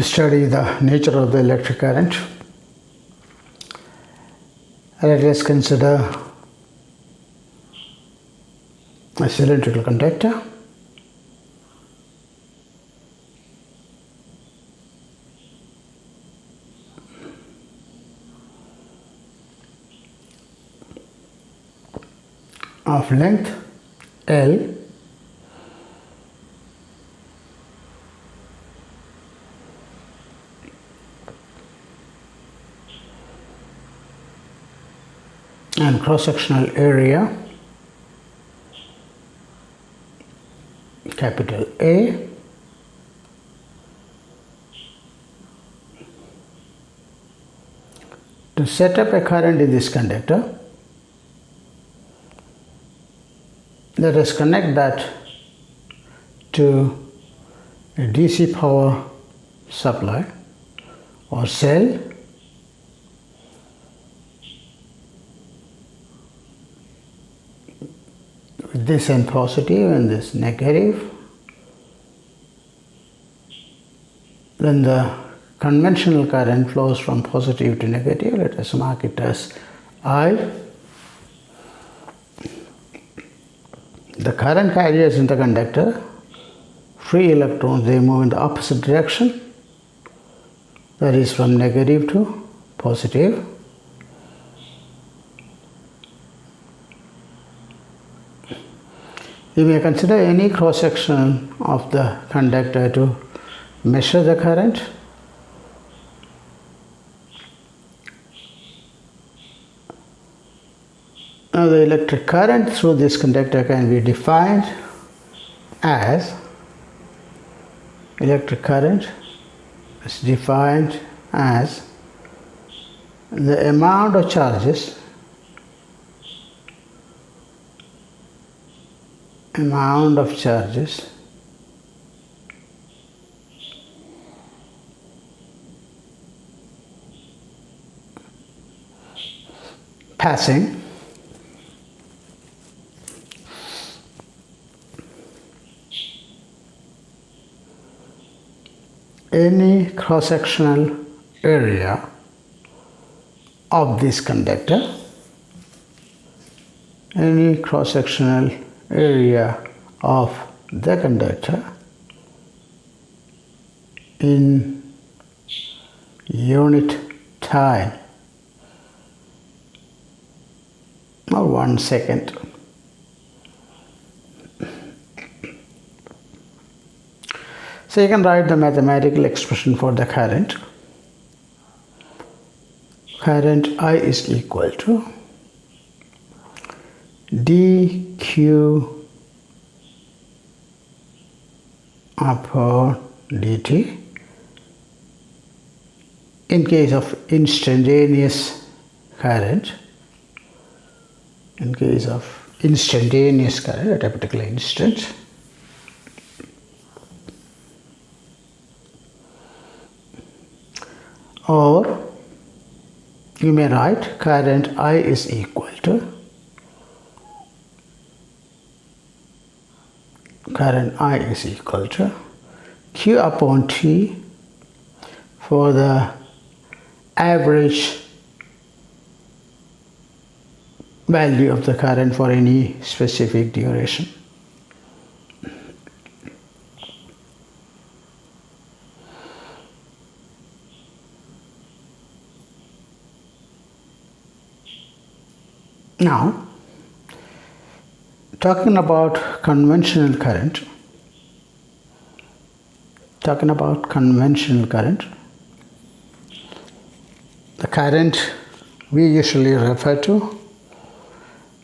to study the nature of the electric current. Let us consider a cylindrical conductor. Of length L and cross-sectional area capital A. To set up a current in this conductor, let us connect that to a DC power supply or cell with this end positive and this negative. Then the conventional current flows from positive to negative. Let us mark it as I. The current carriers in the conductor, free electrons, they move in the opposite direction, that is from negative to positive. You may consider any cross-section of the conductor to measure the current. Now the electric current through this conductor can be defined as electric current is defined as the amount of charges passing any cross-sectional area of this conductor, any cross-sectional area of the conductor in unit time or 1 second. So you can write the mathematical expression for the current. Current I is equal to dq upon dt. In case of instantaneous current, at a particular instant, or you may write current I is equal to Q upon T for the average value of the current for any specific duration. Now, talking about conventional current, the current we usually refer to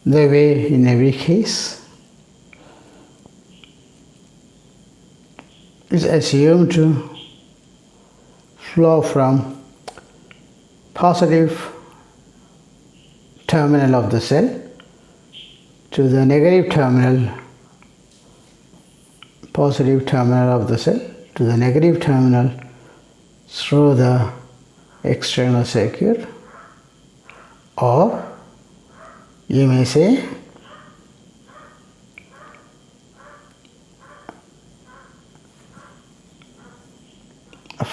the way in every case is assumed to flow from positive terminal of the cell to the negative terminal, positive terminal of the cell to the negative terminal through the external circuit, or you may say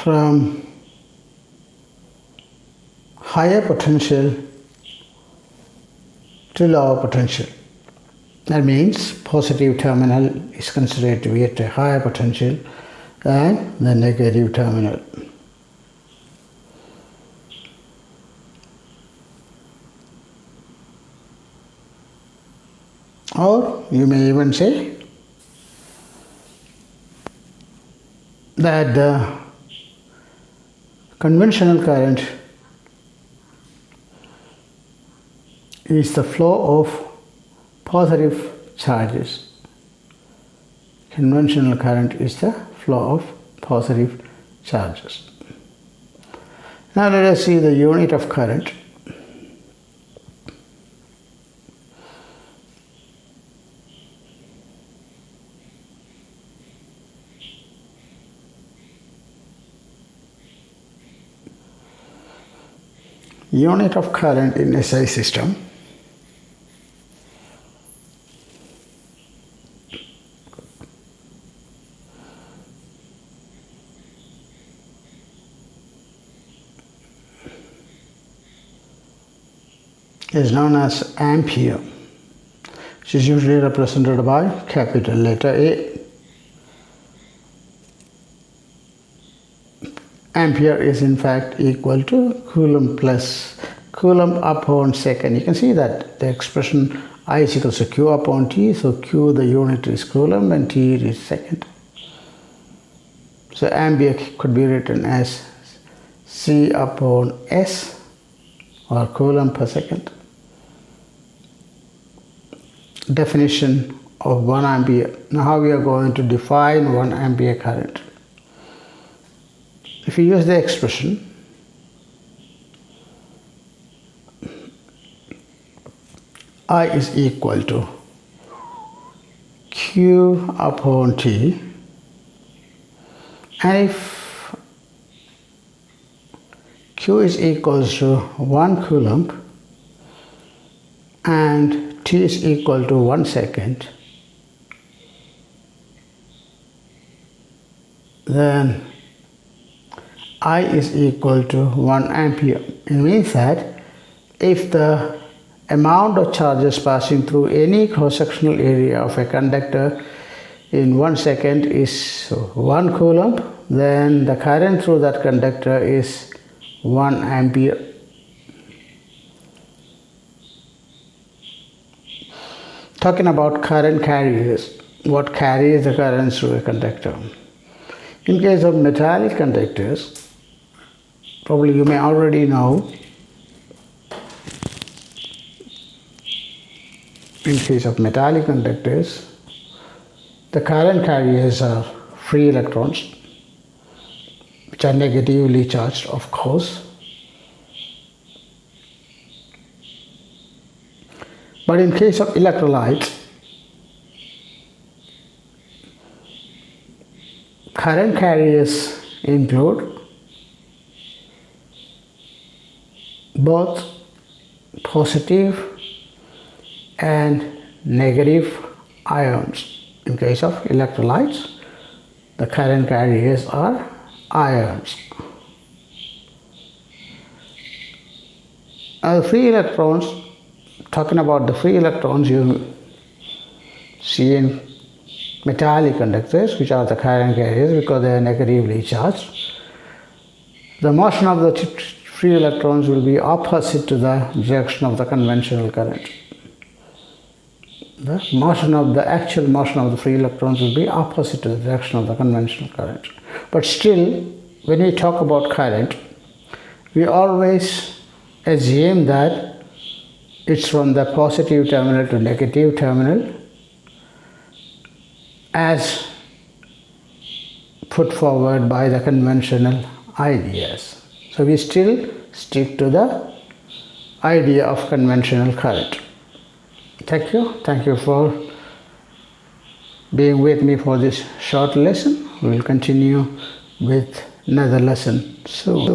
from higher potential to lower potential. That means positive terminal is considered to be at a higher potential than the negative terminal. Or you may even say that the conventional current is the flow of positive charges. Conventional current is the flow of positive charges. Now let us see the unit of current. Unit of current in SI system is known as ampere, which is usually represented by capital letter A. Ampere is in fact equal to Coulomb plus Coulomb upon second. You can see that the expression I is equal to Q upon T. So Q, the unit is Coulomb, and T is second. So ampere could be written as C upon S or Coulomb per second. Definition of 1 ampere. Now how we are going to define 1 ampere current? If you use the expression I is equal to Q upon T, and if Q is equal to 1 Coulomb and T is equal to 1 second, then I is equal to 1 ampere. It means that if the amount of charges passing through any cross-sectional area of a conductor in 1 second is 1 Coulomb, then the current through that conductor is 1 ampere. Talking about current carriers, what carries the current through a conductor? In case of metallic conductors, probably you may already know, in case of metallic conductors, the current carriers are free electrons, which are negatively charged, of course. But in case of electrolytes, current carriers include both positive and negative ions. In case of electrolytes, the current carriers are ions. Now the free electrons, talking about the free electrons you see in metallic conductors, which are the current carriers because they are negatively charged. The motion of the free electrons will be opposite to the direction of the conventional current. The actual motion of the free electrons will be opposite to the direction of the conventional current. But still, when we talk about current, we always assume that it's from the positive terminal to negative terminal as put forward by the conventional ideas. So we still stick to the idea of conventional current. Thank you for being with me for this short lesson. We will continue with another lesson soon.